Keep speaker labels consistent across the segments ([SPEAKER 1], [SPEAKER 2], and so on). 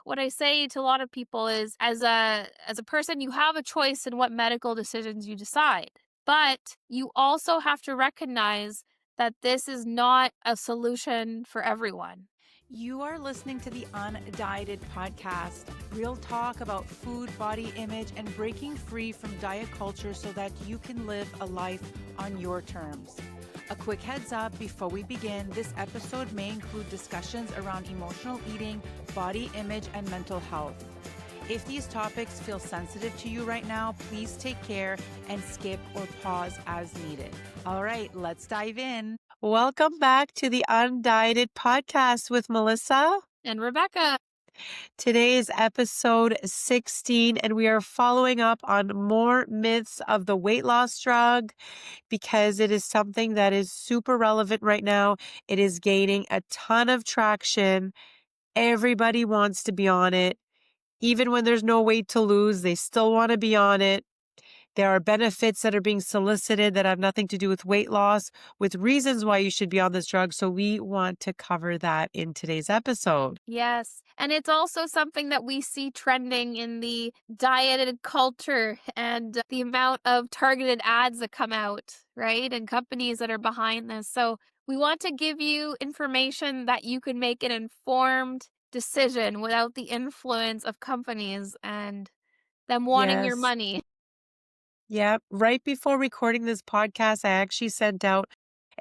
[SPEAKER 1] what I say to a lot of people is as a person, you have a choice in what medical decisions you decide. But you also have to recognize that this is not a solution for everyone.
[SPEAKER 2] You are listening to the Undieted podcast, real talk about food, body image, and breaking free from diet culture so that you can live a life on your terms. A quick heads up before we begin, this episode may include discussions around emotional eating, body image, and mental health. If these topics feel sensitive to you right now, please take care and skip or pause as needed. All right, let's dive in. Welcome back to the Undieted podcast with Melissa.
[SPEAKER 1] And Rebecca,
[SPEAKER 2] Today is episode 16, and we are following up on more myths of the weight loss drug because it is something that is super relevant right now. It is gaining a ton of traction. Everybody wants to be on it. Even when there's no weight to lose, they still want to be on it. There are benefits that are being solicited that have nothing to do with weight loss, with reasons why you should be on this drug. So we want to cover that in today's episode.
[SPEAKER 1] yes. And it's also something that we see trending in the dieted culture and the amount of targeted ads that come out, right? And companies that are behind this. So we want to give you information that you can make an informed decision without the influence of companies and them wanting your
[SPEAKER 2] Yes.
[SPEAKER 1] money.
[SPEAKER 2] Yep. Right before recording this podcast, I actually sent out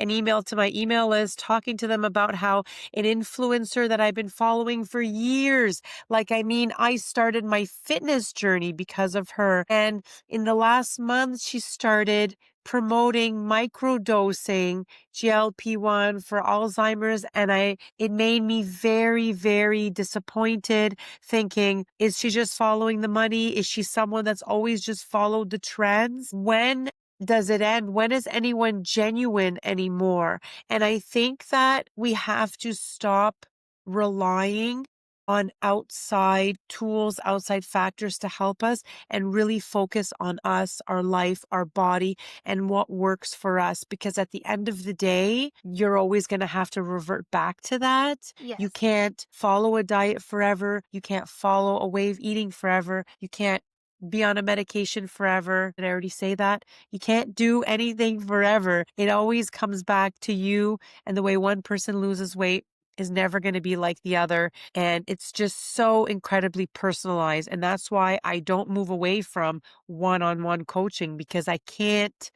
[SPEAKER 2] an email to my email list talking to them about how an influencer that I've been following for years, I started my fitness journey because of her. And in the last month, she started promoting microdosing GLP-1 for Alzheimer's. And it made me very, very disappointed thinking, is she just following the money? Is she someone that's always just followed the trends? When does it end? When is anyone genuine anymore? And I think that we have to stop relying on outside tools, outside factors to help us and really focus on us, our life, our body, and what works for us. Because at the end of the day, you're always going to have to revert back to that. You
[SPEAKER 1] Yes.
[SPEAKER 2] can't follow a diet forever. You can't follow a way of eating forever. You can't be on a medication forever. Did I already say that? You can't do anything forever. It always comes back to you, and the way one person loses weight is never going to be like the other. And it's just so incredibly personalized. And that's why I don't move away from one-on-one coaching, because I can't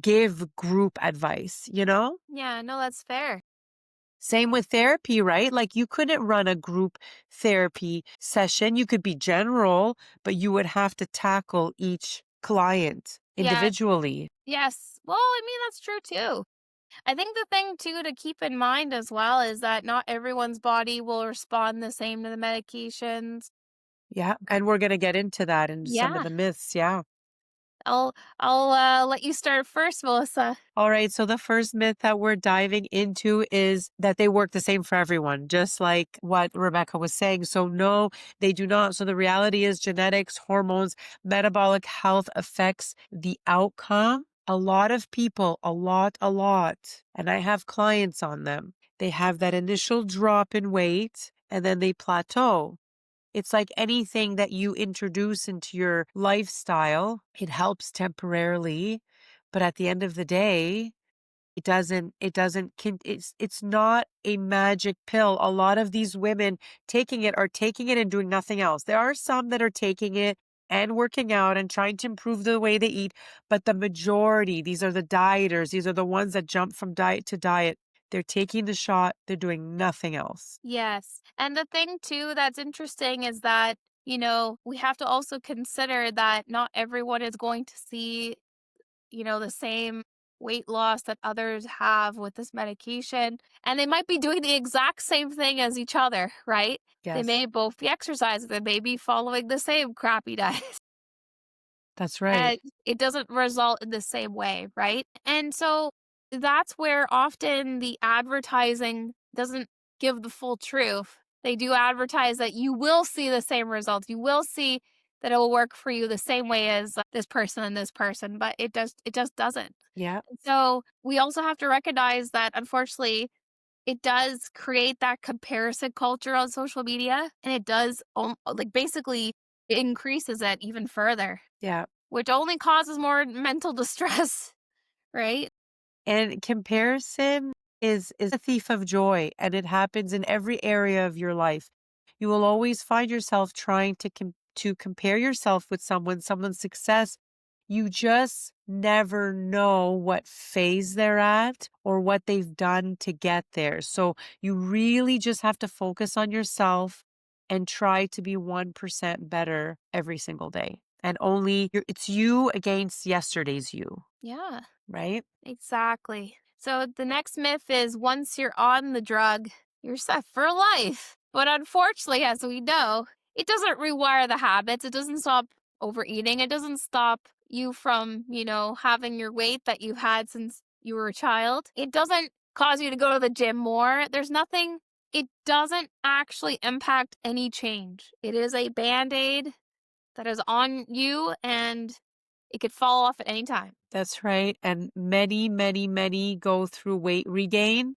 [SPEAKER 2] give group advice, you know?
[SPEAKER 1] Yeah, no, that's fair.
[SPEAKER 2] Same with therapy, right? Like you couldn't run a group therapy session. You could be general, but you would have to tackle each client
[SPEAKER 1] Yeah.
[SPEAKER 2] individually.
[SPEAKER 1] Yes. Well, I mean, that's true too. I think the thing too to keep in mind as well is that not everyone's body will respond the same to the medications.
[SPEAKER 2] Yeah. And we're going to get into that and some of
[SPEAKER 1] Yeah.
[SPEAKER 2] the myths. Yeah.
[SPEAKER 1] I'll let you start first, Melissa.
[SPEAKER 2] All right. So the first myth that we're diving into is that they work the same for everyone, just like what Rebecca was saying. So no, they do not. So the reality is genetics, hormones, metabolic health affects the outcome. A lot of people, a lot, and I have clients on them. They have that initial drop in weight and then they plateau. It's like anything that you introduce into your lifestyle, it helps temporarily, but at the end of the day, it's not a magic pill. A lot of these women taking it are taking it and doing nothing else. There are some that are taking it and working out and trying to improve the way they eat, but the majority, these are the dieters, these are the ones that jump from diet to diet. They're taking the shot, they're doing nothing else.
[SPEAKER 1] Yes. And the thing too that's interesting is that, we have to also consider that not everyone is going to see, the same weight loss that others have with this medication. And they might be doing the exact same thing as each other, right? They
[SPEAKER 2] Yes,
[SPEAKER 1] may both be exercising, they may be following the same crappy diet.
[SPEAKER 2] that's right.
[SPEAKER 1] And it doesn't result in the same way, right? And so that's where often the advertising doesn't give the full truth. They do advertise that you will see the same results. You will see that it will work for you the same way as this person, but it just doesn't.
[SPEAKER 2] Yeah.
[SPEAKER 1] So we also have to recognize that unfortunately it does create that comparison culture on social media, and it does like basically increases it even further,
[SPEAKER 2] Yeah.
[SPEAKER 1] which only causes more mental distress, right?
[SPEAKER 2] And comparison is a thief of joy, and it happens in every area of your life. You will always find yourself trying to compare yourself with someone's success. You just never know what phase they're at or what they've done to get there. So you really just have to focus on yourself and try to be 1% better every single day. And it's you against yesterday's you,
[SPEAKER 1] Yeah.
[SPEAKER 2] right?
[SPEAKER 1] Exactly. So the next myth is once you're on the drug, you're set for life. But unfortunately, as we know, it doesn't rewire the habits. It doesn't stop overeating. It doesn't stop you from, having your weight that you had since you were a child. It doesn't cause you to go to the gym more. There's nothing, it doesn't actually impact any change. It is a band aid that is on you and it could fall off at any time.
[SPEAKER 2] That's right. And many, many, many go through weight regain.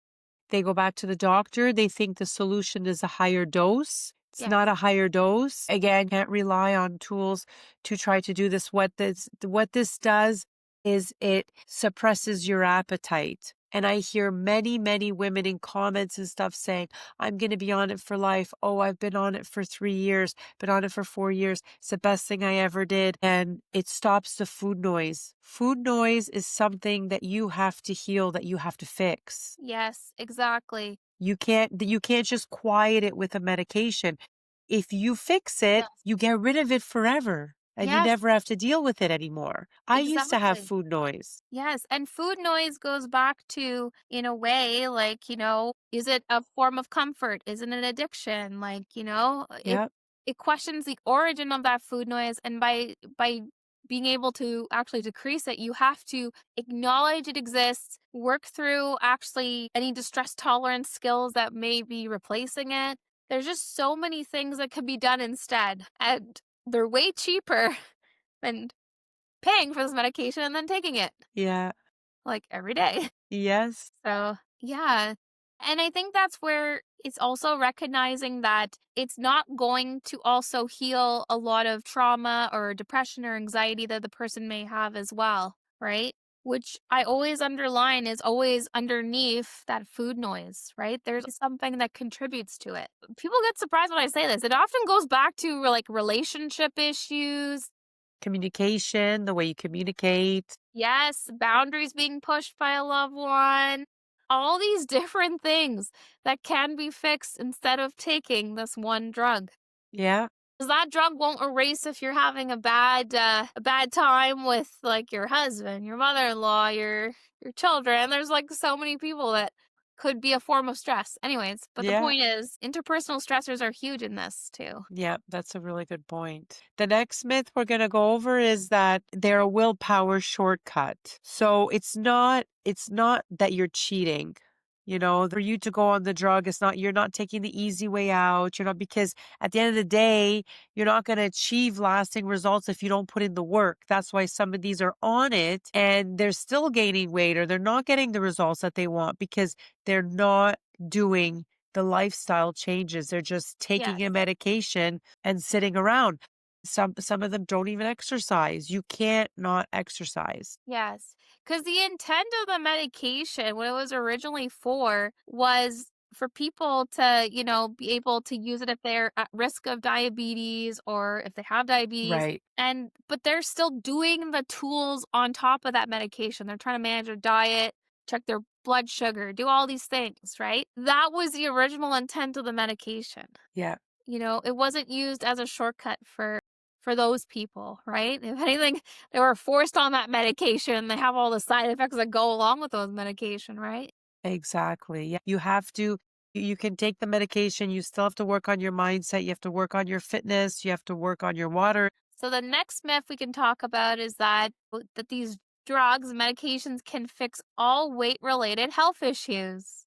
[SPEAKER 2] They go back to the doctor. They think the solution is a higher dose. It's
[SPEAKER 1] Yes.
[SPEAKER 2] not a higher dose. Again, can't rely on tools to try to do this. What this does is it suppresses your appetite. And I hear many, many women in comments and stuff saying, I'm going to be on it for life. Oh, I've been on it for 3 years, been on it for 4 years. It's the best thing I ever did. And it stops the food noise. Food noise is something that you have to heal, that you have to fix.
[SPEAKER 1] Yes, exactly.
[SPEAKER 2] You can't just quiet it with a medication. If you fix it,
[SPEAKER 1] Yes.
[SPEAKER 2] you get rid of it forever and you
[SPEAKER 1] Yes,
[SPEAKER 2] never have to deal with it anymore. I used to have
[SPEAKER 1] exactly.
[SPEAKER 2] food noise.
[SPEAKER 1] Yes, and food noise goes back to, in a way, like, is it a form of comfort? Is it an addiction? Like, it
[SPEAKER 2] Yep.
[SPEAKER 1] it questions the origin of that food noise, and by being able to actually decrease it, you have to acknowledge it exists, work through actually any distress tolerance skills that may be replacing it. There's just so many things that could be done instead, and they're way cheaper than paying for this medication and then taking it,
[SPEAKER 2] Yeah.
[SPEAKER 1] like, every day.
[SPEAKER 2] Yes.
[SPEAKER 1] So, yeah. And I think that's where it's also recognizing that it's not going to also heal a lot of trauma or depression or anxiety that the person may have as well, right? Which I always underline is always underneath that food noise, right? There's something that contributes to it. People get surprised when I say this. It often goes back to like relationship issues.
[SPEAKER 2] Communication, the way you communicate.
[SPEAKER 1] Yes, boundaries being pushed by a loved one. All these different things that can be fixed instead of taking this one drug.
[SPEAKER 2] Yeah.
[SPEAKER 1] 'Cause that drug won't erase if you're having a bad time with like your husband, your mother-in-law, your children. There's like so many people that could be a form of stress. Anyways, but the
[SPEAKER 2] Yeah.
[SPEAKER 1] point is interpersonal stressors are huge in this too.
[SPEAKER 2] Yeah, that's a really good point. The next myth we're going to go over is that they're a willpower shortcut. So it's not that you're cheating. For you to go on the drug, you're not taking the easy way out. Because at the end of the day, you're not going to achieve lasting results if you don't put in the work. That's why some of these are on it and they're still gaining weight or they're not getting the results that they want because they're not doing the lifestyle changes. They're just taking a
[SPEAKER 1] Yes.
[SPEAKER 2] medication and sitting around. Some of them don't even exercise. You can't not exercise.
[SPEAKER 1] Yes, because the intent of the medication, what it was originally for, was for people to, be able to use it if they're at risk of diabetes or if they have diabetes.
[SPEAKER 2] Right.
[SPEAKER 1] But they're still doing the tools on top of that medication. They're trying to manage their diet, check their blood sugar, do all these things, right? That was the original intent of the medication.
[SPEAKER 2] Yeah.
[SPEAKER 1] It wasn't used as a shortcut for those people, right? If anything, they were forced on that medication. They have all the side effects that go along with those medication, right?
[SPEAKER 2] Exactly. Yeah. You can take the medication, you still have to work on your mindset, you have to work on your fitness, you have to work on your water.
[SPEAKER 1] So the next myth we can talk about is that these drugs, medications can fix all weight-related health issues.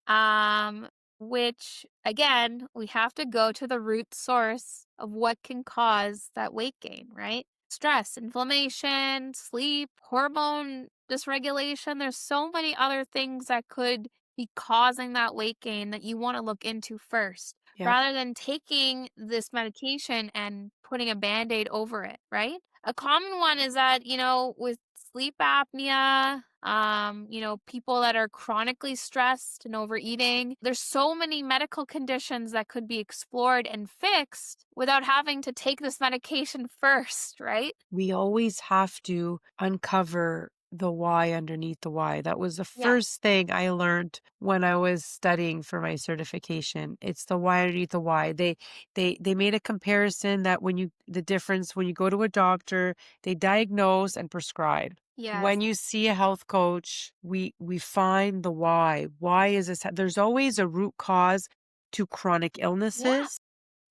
[SPEAKER 1] Um, which again, we have to go to the root source of what can cause that weight gain, right? Stress, inflammation, sleep, hormone dysregulation. There's so many other things that could be causing that weight gain that you want to look into first,
[SPEAKER 2] Yep.
[SPEAKER 1] rather than taking this medication and putting a band-aid over it, right? A common one is that, with sleep apnea, people that are chronically stressed and overeating, there's so many medical conditions that could be explored and fixed without having to take this medication first, right?
[SPEAKER 2] We always have to uncover the why underneath the why. That was the
[SPEAKER 1] Yes.
[SPEAKER 2] first thing I learned when I was studying for my certification. It's the why underneath the why. They made a comparison that the difference when you go to a doctor, they diagnose and prescribe.
[SPEAKER 1] Yes.
[SPEAKER 2] When you see a health coach, we find the why. Why is this? There's always a root cause to chronic
[SPEAKER 1] Yeah.
[SPEAKER 2] illnesses,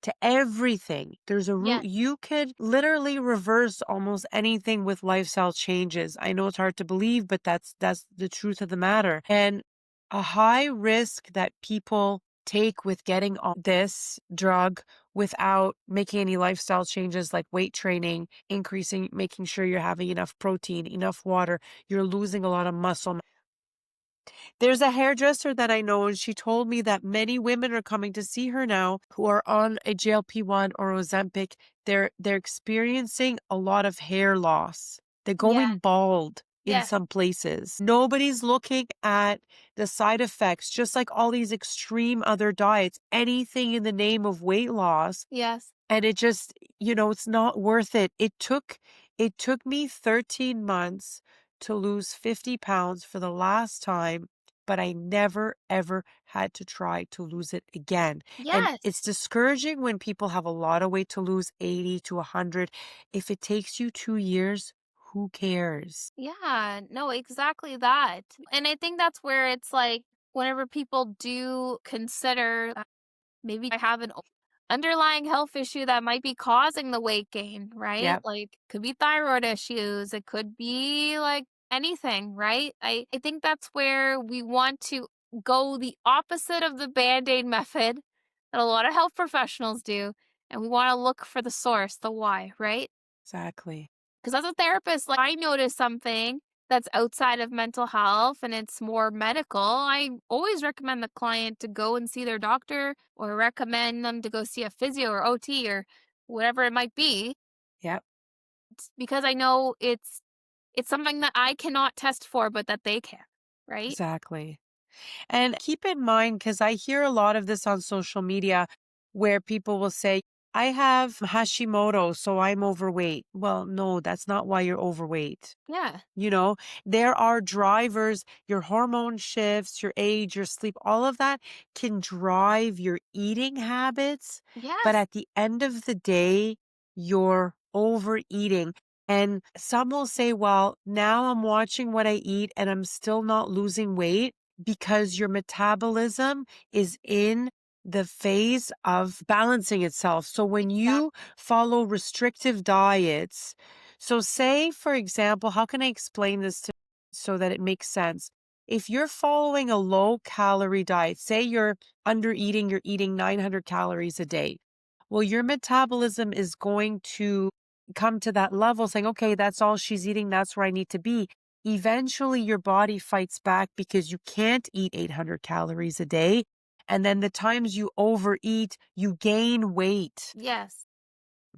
[SPEAKER 2] to everything. There's a root.
[SPEAKER 1] Yes.
[SPEAKER 2] You could literally reverse almost anything with lifestyle changes. I know it's hard to believe, but that's the truth of the matter. And a high risk that people take with getting on this drug without making any lifestyle changes like weight training, increasing, making sure you're having enough protein, enough water, you're losing a lot of muscle. There's a hairdresser that I know, and she told me that many women are coming to see her now who are on a GLP-1 or Ozempic. They're experiencing a lot of hair loss. They're
[SPEAKER 1] Yeah.
[SPEAKER 2] going bald in
[SPEAKER 1] Yes.
[SPEAKER 2] some places. Nobody's looking at the side effects, just like all these extreme other diets, anything in the name of weight loss.
[SPEAKER 1] Yes.
[SPEAKER 2] And it just, it's not worth it. It took me 13 months to lose 50 pounds for the last time, but I never ever had to try to lose it again. And
[SPEAKER 1] Yes.
[SPEAKER 2] it's discouraging when people have a lot of weight to lose, 80 to 100. If it takes you 2 years, who cares?
[SPEAKER 1] Yeah, no, exactly that. And I think that's where it's like whenever people do consider that maybe I have an underlying health issue that might be causing the weight gain, right?
[SPEAKER 2] Yep,
[SPEAKER 1] Like could be thyroid issues, it could be like anything, right? I think that's where we want to go the opposite of the band-aid method that a lot of health professionals do. And we want to look for the source, the why, right?
[SPEAKER 2] exactly.
[SPEAKER 1] Because as a therapist, like I notice something that's outside of mental health and it's more medical, I always recommend the client to go and see their doctor or recommend them to go see a physio or OT or whatever it might be.
[SPEAKER 2] Yep,
[SPEAKER 1] It's because I know it's something that I cannot test for, but that they can, right?
[SPEAKER 2] exactly. And keep in mind, because I hear a lot of this on social media where people will say, I have Hashimoto, so I'm overweight. Well, no, that's not why you're overweight.
[SPEAKER 1] Yeah.
[SPEAKER 2] You know, there are drivers, your hormone shifts, your age, your sleep, all of that can drive your eating habits. But
[SPEAKER 1] Yes.
[SPEAKER 2] at the end of the day, you're overeating. And some will say, well, now I'm watching what I eat and I'm still not losing weight because your metabolism is in the phase of balancing itself. So when
[SPEAKER 1] Exactly.
[SPEAKER 2] you follow restrictive diets, so say, for example, how can I explain this to so that it makes sense? If you're following a low calorie diet, say you're under eating, you're eating 900 calories a day. Well, your metabolism is going to come to that level saying, okay, that's all she's eating. That's where I need to be. Eventually, your body fights back because you can't eat 800 calories a day. And then the times you overeat, you gain weight
[SPEAKER 1] Yes.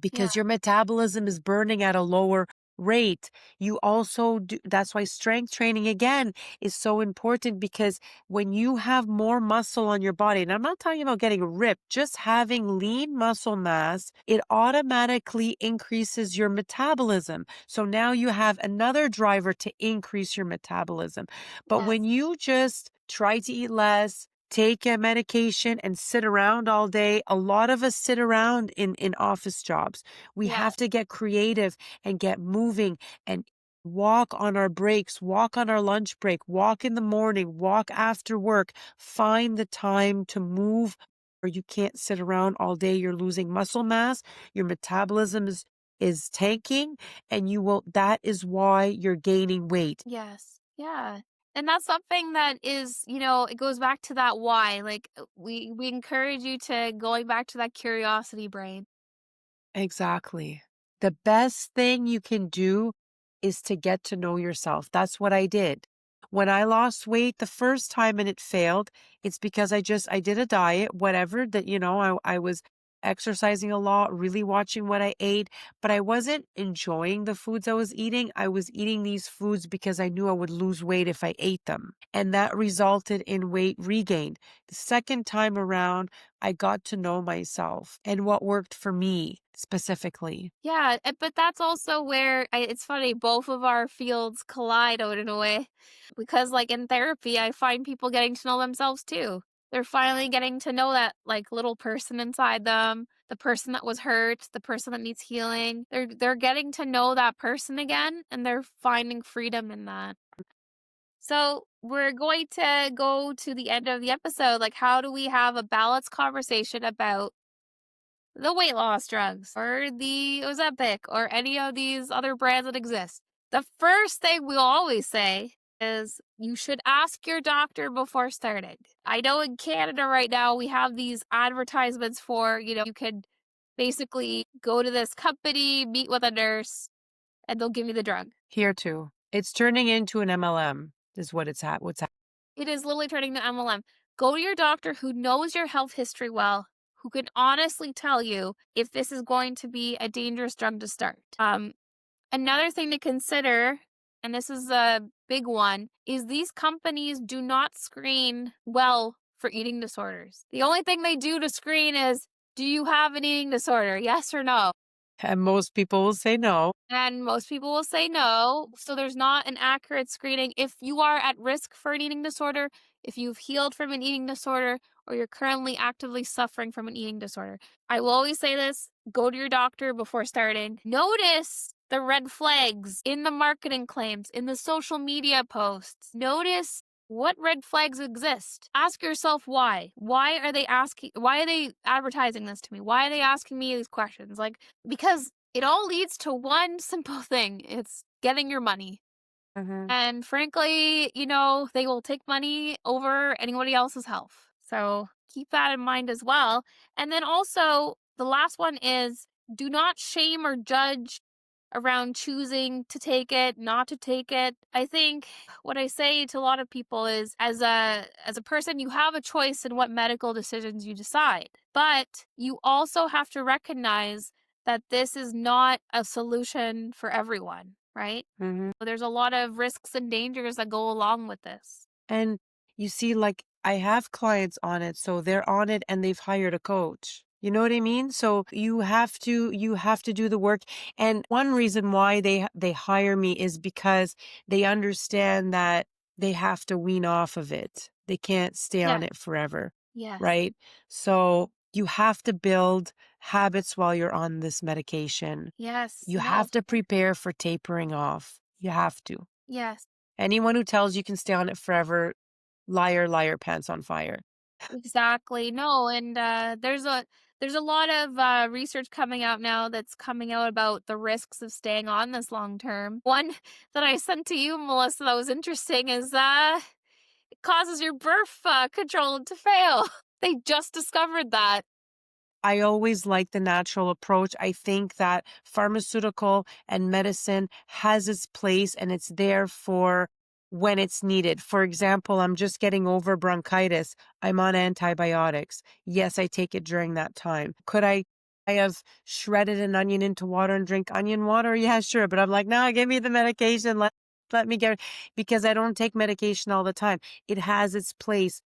[SPEAKER 1] Yeah.
[SPEAKER 2] because your metabolism is burning at a lower rate. You also do, that's why strength training again is so important because when you have more muscle on your body, and I'm not talking about getting ripped, just having lean muscle mass, it automatically increases your metabolism. So now you have another driver to increase your metabolism. But when
[SPEAKER 1] Yes.
[SPEAKER 2] you just try to eat less, take a medication and sit around all day. A lot of us sit around in office jobs. We
[SPEAKER 1] Yeah.
[SPEAKER 2] have to get creative and get moving and walk on our breaks, walk on our lunch break, walk in the morning, walk after work. Find the time to move or you can't sit around all day. You're losing muscle mass. Your metabolism is tanking and that is why you're gaining weight.
[SPEAKER 1] Yes. Yeah. And that's something that is, it goes back to that why. Like we encourage you to going back to that curiosity brain.
[SPEAKER 2] Exactly. The best thing you can do is to get to know yourself. That's what I did. When I lost weight the first time and it failed, it's because I did a diet, whatever that, I was exercising a lot, really watching what I ate, but I wasn't enjoying the foods I was eating. I was eating these foods because I knew I would lose weight if I ate them. And that resulted in weight regained. The second time around, I got to know myself and what worked for me specifically.
[SPEAKER 1] Yeah, but that's also where it's funny, both of our fields collide out in a way. Because, like, in therapy, I find people getting to know themselves too. They're finally getting to know that, like, little person inside them, the person that was hurt, the person that needs healing. They're getting to know that person again, and they're finding freedom in that. So, we're going to go to the end of the episode. Like, how do we have a balanced conversation about the weight loss drugs or the Ozempic or any of these other brands that exist? The first thing we'll always say is you should ask your doctor before starting. I know in Canada right now we have these advertisements for, you could basically go to this company, meet with a nurse, and they'll give you the drug.
[SPEAKER 2] Here too. It's turning into an MLM is what's happening.
[SPEAKER 1] It is literally turning to MLM. Go to your doctor who knows your health history well, who can honestly tell you if this is going to be a dangerous drug to start. Another thing to consider, and this is a big one, is these companies do not screen well for eating disorders. The only thing they do to screen is, do you have an eating disorder? Yes or no?
[SPEAKER 2] And most people will say no.
[SPEAKER 1] And most people will say no. So there's not an accurate screening. If you are at risk for an eating disorder, if you've healed from an eating disorder, or you're currently actively suffering from an eating disorder, I will always say this: go to your doctor before starting. Notice the red flags in the marketing claims, in the social media posts. Notice what red flags exist. Ask yourself why. Why are they advertising this to me? Why are they asking me these questions? Like, because it all leads to one simple thing. It's getting your money.
[SPEAKER 2] Mhm.
[SPEAKER 1] And frankly, they will take money over anybody else's health. So keep that in mind as well. And then also, the last one is, do not shame or judge around choosing to take it, not to take it. I think what I say to a lot of people is, as a person, you have a choice in what medical decisions you decide. But you also have to recognize that this is not a solution for everyone, right?
[SPEAKER 2] Mhm.
[SPEAKER 1] There's a lot of risks and dangers that go along with this.
[SPEAKER 2] And you see, like, I have clients on it, so they're on it and they've hired a coach. You know what I mean? So you have to do the work. And one reason why they hire me is because they understand that they have to wean off of it. They can't stay on
[SPEAKER 1] Yes,
[SPEAKER 2] it forever,
[SPEAKER 1] yes,
[SPEAKER 2] right? So you have to build habits while you're on this medication.
[SPEAKER 1] yes.
[SPEAKER 2] You
[SPEAKER 1] No,
[SPEAKER 2] have to prepare for tapering off. You have to.
[SPEAKER 1] yes,
[SPEAKER 2] Anyone who tells you can stay on it forever, liar, liar, pants on fire.
[SPEAKER 1] exactly. No, and there's a lot of research coming out now that's coming out about the risks of staying on this long term. One that I sent to you, Melissa, that was interesting is it causes your birth control to fail. They just discovered that.
[SPEAKER 2] I always like the natural approach. I think that pharmaceutical and medicine has its place and it's there for when it's needed. For example, I'm just getting over bronchitis. I'm on antibiotics. Yes, I take it during that time. I have shredded an onion into water and drink onion water? Yeah, sure. But I'm like, no, give me the medication. Let me get it because I don't take medication all the time. It has its place.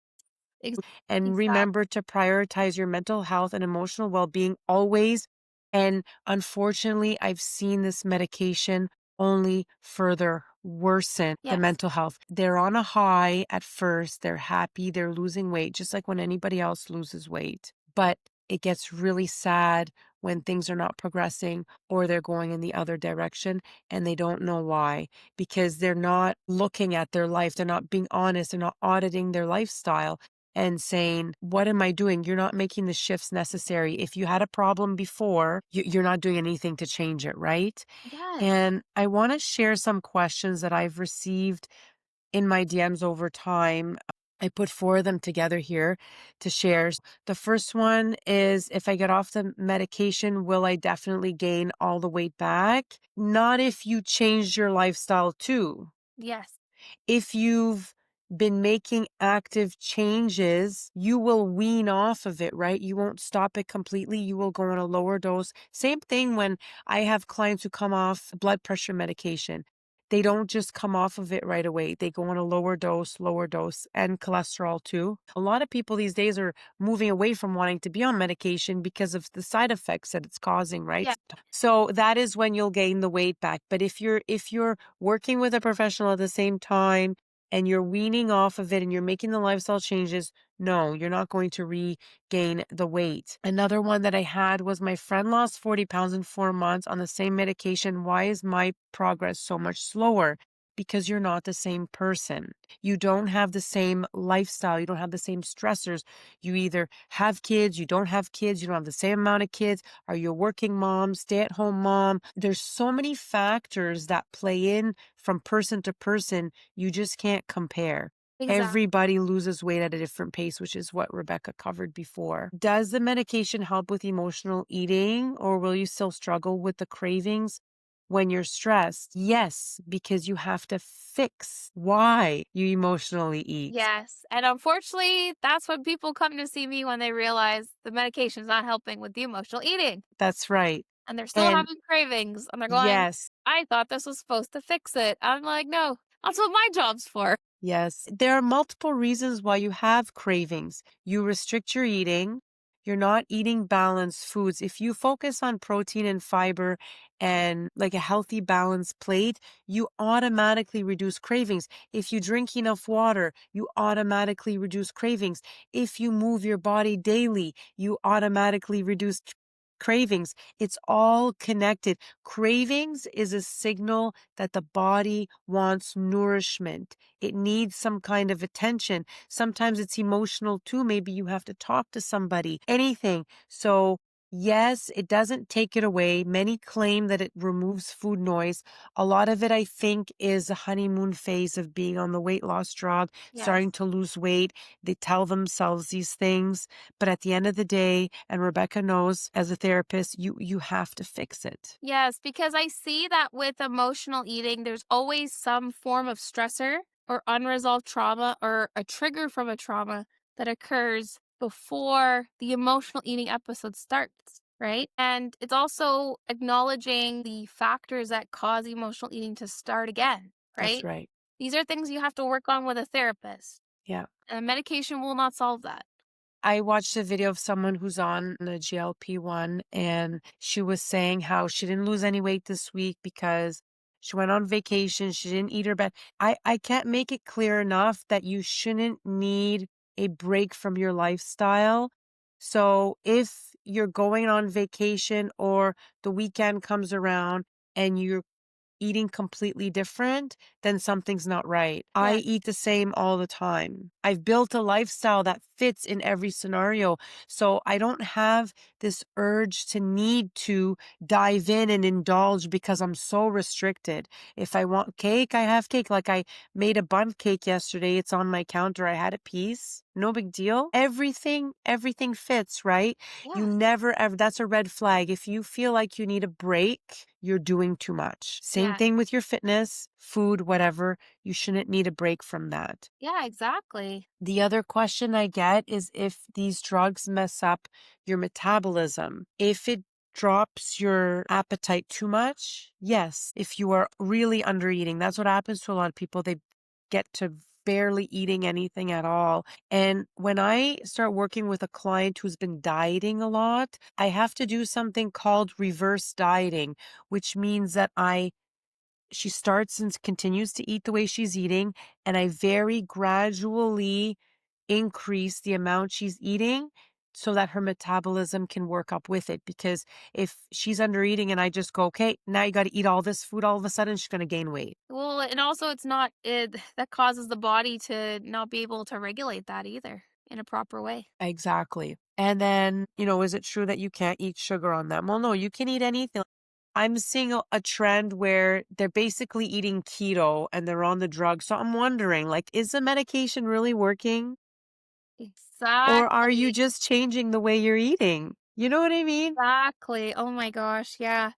[SPEAKER 1] Ex-
[SPEAKER 2] And
[SPEAKER 1] exactly.
[SPEAKER 2] remember to prioritize your mental health and emotional well-being always. And unfortunately, I've seen this medication only further worsen the
[SPEAKER 1] Yes.
[SPEAKER 2] mental health. They're on a high at first, they're happy, they're losing weight, just like when anybody else loses weight. But it gets really sad when things are not progressing or they're going in the other direction and they don't know why because they're not looking at their life. They're not being honest. They're not auditing their lifestyle and saying, what am I doing? You're not making the shifts necessary. If you had a problem before, you're not doing anything to change it, right?
[SPEAKER 1] Yes.
[SPEAKER 2] And I want to share some questions that I've received in my DMs over time. I put four of them together here to share. The first one is, if I get off the medication, will I definitely gain all the weight back? Not if you changed your lifestyle too.
[SPEAKER 1] Yes.
[SPEAKER 2] If you've been making active changes, you will wean off of it, right? You won't stop it completely. You will go on a lower dose. Same thing when I have clients who come off blood pressure medication. They don't just come off of it right away. They go on a lower dose, and cholesterol too. A lot of people these days are moving away from wanting to be on medication because of the side effects that it's causing, right?
[SPEAKER 1] Yeah,
[SPEAKER 2] So that is when you'll gain the weight back. But if you're working with a professional at the same time and you're weaning off of it and you're making the lifestyle changes, no, you're not going to regain the weight. Another one that I had was my friend lost 40 pounds in 4 months on the same medication. Why is my progress so much slower? Because you're not the same person. You don't have the same lifestyle. You don't have the same stressors. You either have kids, you don't have kids, you don't have the same amount of kids. Are you a working mom, stay at home mom? There's so many factors that play in from person to person. You just can't compare.
[SPEAKER 1] exactly.
[SPEAKER 2] Everybody loses weight at a different pace, which is what Rebecca covered before. Does the medication help with emotional eating, or will you still struggle with the cravings when you're stressed? Yes, because you have to fix why you emotionally eat.
[SPEAKER 1] Yes. And unfortunately, that's when people come to see me when they realize the medication's not helping with the emotional eating.
[SPEAKER 2] That's right.
[SPEAKER 1] And they're still
[SPEAKER 2] And
[SPEAKER 1] having cravings. And they're going,
[SPEAKER 2] yes,
[SPEAKER 1] I thought this was supposed to fix it. I'm like, no, that's what my job's for.
[SPEAKER 2] yes. There are multiple reasons why you have cravings. You restrict your eating. You're not eating balanced foods. If you focus on protein and fiber and like a healthy balanced plate, you automatically reduce cravings. If you drink enough water, you automatically reduce cravings. If you move your body daily, you automatically reduce cravings. It's all connected. Cravings is a signal that the body wants nourishment. It needs some kind of attention. Sometimes it's emotional too. Maybe you have to talk to somebody, anything. So, yes, it doesn't take it away. Many claim that it removes food noise. A lot of it, I think, is a honeymoon phase of being on the weight loss drug,
[SPEAKER 1] Yes.
[SPEAKER 2] starting to lose weight. They tell themselves these things. But at the end of the day, and Rebecca knows as a therapist, you have to fix it.
[SPEAKER 1] Yes, because I see that with emotional eating, there's always some form of stressor or unresolved trauma or a trigger from a trauma that occurs before the emotional eating episode starts, right? And it's also acknowledging the factors that cause emotional eating to start again,
[SPEAKER 2] That's
[SPEAKER 1] right?
[SPEAKER 2] right.
[SPEAKER 1] These are things you have to work on with a therapist.
[SPEAKER 2] Yeah.
[SPEAKER 1] And medication will not solve that.
[SPEAKER 2] I watched a video of someone who's on a GLP-1 and she was saying how she didn't lose any weight this week because she went on vacation. She didn't eat her bed. I can't make it clear enough that you shouldn't need a break from your lifestyle. So if you're going on vacation or the weekend comes around and you're eating completely different, then something's not right. I
[SPEAKER 1] Yeah.
[SPEAKER 2] eat the same all the time. I've built a lifestyle that fits in every scenario. So I don't have this urge to need to dive in and indulge because I'm so restricted. If I want cake, I have cake. Like I made a bundt cake yesterday. It's on my counter. I had a piece. No big deal. Everything fits, right? You
[SPEAKER 1] Yeah.
[SPEAKER 2] never ever, that's a red flag. If you feel like you need a break, you're doing too much. Same
[SPEAKER 1] Yeah.
[SPEAKER 2] thing with your fitness, food, whatever. You shouldn't need a break from that.
[SPEAKER 1] Yeah, exactly.
[SPEAKER 2] The other question I get is if these drugs mess up your metabolism. If it drops your appetite too much, yes. If you are really under eating, that's what happens to a lot of people. They get to barely eating anything at all. And when I start working with a client who's been dieting a lot, I have to do something called reverse dieting, which means that she starts and continues to eat the way she's eating, and I very gradually increase the amount she's eating so that her metabolism can work up with it. Because if she's under eating and I just go, okay, now you got to eat all this food, all of a sudden she's going to gain weight.
[SPEAKER 1] Well, and also it's not it that causes the body to not be able to regulate that either in a proper way.
[SPEAKER 2] Exactly. And then, is it true that you can't eat sugar on them? Well, no, you can eat anything. I'm seeing a trend where they're basically eating keto and they're on the drug. So I'm wondering, like, is the medication really working? Or are you
[SPEAKER 1] Exactly.
[SPEAKER 2] just changing the way you're eating? You know what I mean?
[SPEAKER 1] Exactly. Oh my gosh, yeah.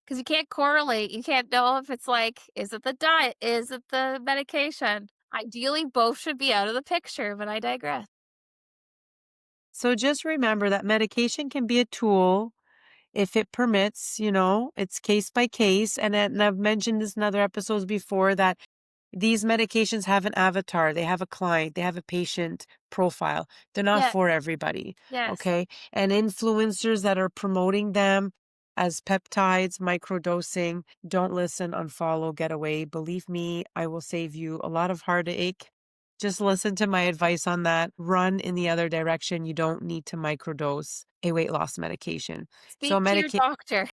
[SPEAKER 1] 'Cause you can't correlate, you can't know if it's like, is it the diet? Is it the medication? Ideally, both should be out of the picture, but I digress.
[SPEAKER 2] So just remember that medication can be a tool if it permits, it's case by case. And I've mentioned this in other episodes before that these medications have an avatar, they have a client, they have a patient profile. They're not
[SPEAKER 1] Yes,
[SPEAKER 2] for everybody.
[SPEAKER 1] yes.
[SPEAKER 2] Okay. And influencers that are promoting them as peptides, microdosing, don't listen, unfollow, get away. Believe me, I will save you a lot of heartache. Just listen to my advice on that. Run in the other direction. You don't need to microdose a weight loss medication. So
[SPEAKER 1] Speak to your doctor.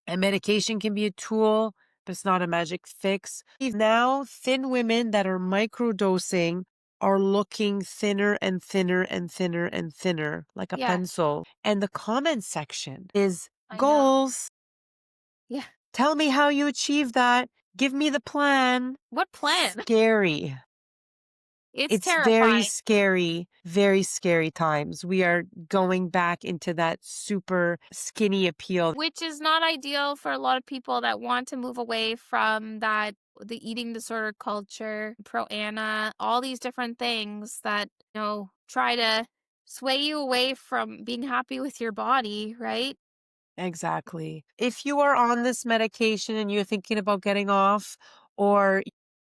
[SPEAKER 2] medication can be a tool, but it's not a magic fix. Now, thin women that are microdosing are looking thinner and thinner and thinner and thinner, like a
[SPEAKER 1] Yes,
[SPEAKER 2] pencil. And the comment section is
[SPEAKER 1] I know.
[SPEAKER 2] goals.
[SPEAKER 1] Yeah.
[SPEAKER 2] Tell me how you achieve that. Give me the plan.
[SPEAKER 1] What plan?
[SPEAKER 2] Scary.
[SPEAKER 1] It's
[SPEAKER 2] It's very
[SPEAKER 1] terrifying.
[SPEAKER 2] scary, very scary times. We are going back into that super skinny appeal.
[SPEAKER 1] Which is not ideal for a lot of people that want to move away from that the eating disorder culture, pro Anna, all these different things that, try to sway you away from being happy with your body, right?
[SPEAKER 2] Exactly. If you are on this medication and you're thinking about getting off, or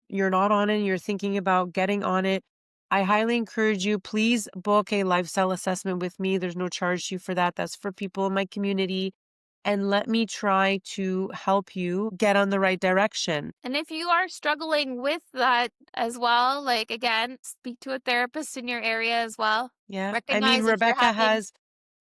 [SPEAKER 2] you're not on it and you're thinking about getting on it, I highly encourage you, please book a lifestyle assessment with me. There's no charge to you for that. That's for people in my community. And let me try to help you get on the right direction.
[SPEAKER 1] And if you are struggling with that as well, like again, speak to a therapist in your area as well.
[SPEAKER 2] Yeah. I mean,
[SPEAKER 1] Recognize if you're having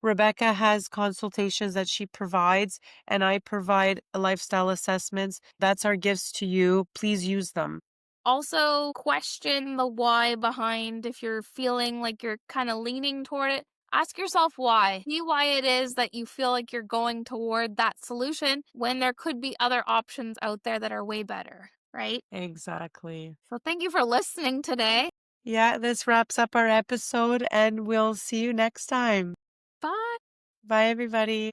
[SPEAKER 2] Rebecca has consultations that she provides, and I provide lifestyle assessments. That's our gifts to you. Please use them.
[SPEAKER 1] also question the why behind if you're feeling like you're kind of leaning toward it. Ask yourself why. See why it is that you feel like you're going toward that solution when there could be other options out there that are way better, right?
[SPEAKER 2] Exactly.
[SPEAKER 1] So thank you for listening today.
[SPEAKER 2] Yeah, this wraps up our episode, and we'll see you next time.
[SPEAKER 1] Bye.
[SPEAKER 2] Bye, everybody.